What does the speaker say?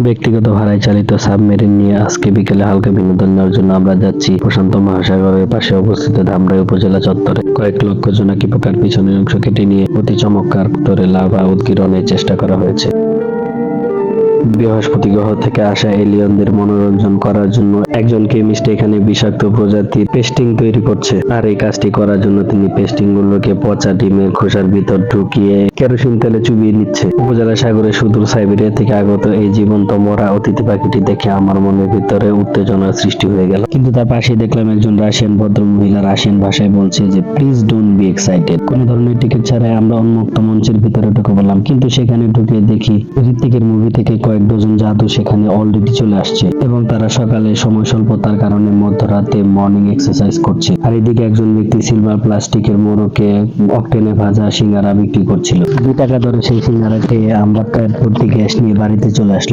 ব্যক্তিগত ভাড়ায় চালিত সাবমেরিন নিয়ে আজকে বিকেলে হালকা বিনোদন নেওয়ার জন্য আমরা যাচ্ছি প্রশান্ত মহাসাগরের পাশে অবস্থিত ধামরাই উপজেলা চত্বরে। কয়েক লক্ষ জোনাকি পোকার পিছনের অংশ কেটে নিয়ে অতি চমৎকার করে লাভা উৎকিরণের চেষ্টা করা হয়েছে। বৃহস্পতি গ্রহ থেকে আসা এলিয়েনদের মনোরঞ্জন করার জন্য একজন কেমিস্ট এখানে বিষাক্ত প্রজাতির পেস্টিং তৈরি করছে। আর এই কাজটি করার জন্য তিনি পেস্টিং গুলোকে পচা ডিমের খোসার ভিতর ঢুকিয়ে কেরোসিন তেলে চুবিয়ে নিচ্ছে। উপজেলা সাগরের সুদূর সাইবেরিয়া থেকে আগত এই জীবন্ত মরা অতিথি পাখিটি দেখে আমার মনের ভিতরে উত্তেজনার সৃষ্টি হয়ে গেল। কিন্তু তার পাশে দেখলাম একজন রাশিয়ান ভদ্র মহিলা রাশিয়ান ভাষায় বলছে যে প্লিজ ডোন্ট বি এক্সাইটেড। কোনো ধরনের টিকিট ছাড়াই আমরা উন্মুক্ত মঞ্চের ভিতরে ঢুকে পড়লাম, কিন্তু সেখানে ঢুকে দেখি ঋত্বিকের মুভি থেকে কয়েক ডজন জাদু সেখানে অলরেডি চলে আসছে এবং তারা সকালে সময় স্বল্পতার কারণে মধ্যরাতে মর্নিং এক্সারসাইজ করছে। আর এদিকে একজন ব্যক্তি সিলভার প্লাস্টিকের মোড়কে অকটেনে ভাজা সিঙ্গারা বিক্রি করছিল। 2 টাকা দরে সেই সিঙ্গারা খেয়ে আমরা পেট ভর্তি গ্যাস নিয়ে বাড়িতে চলে আসলাম।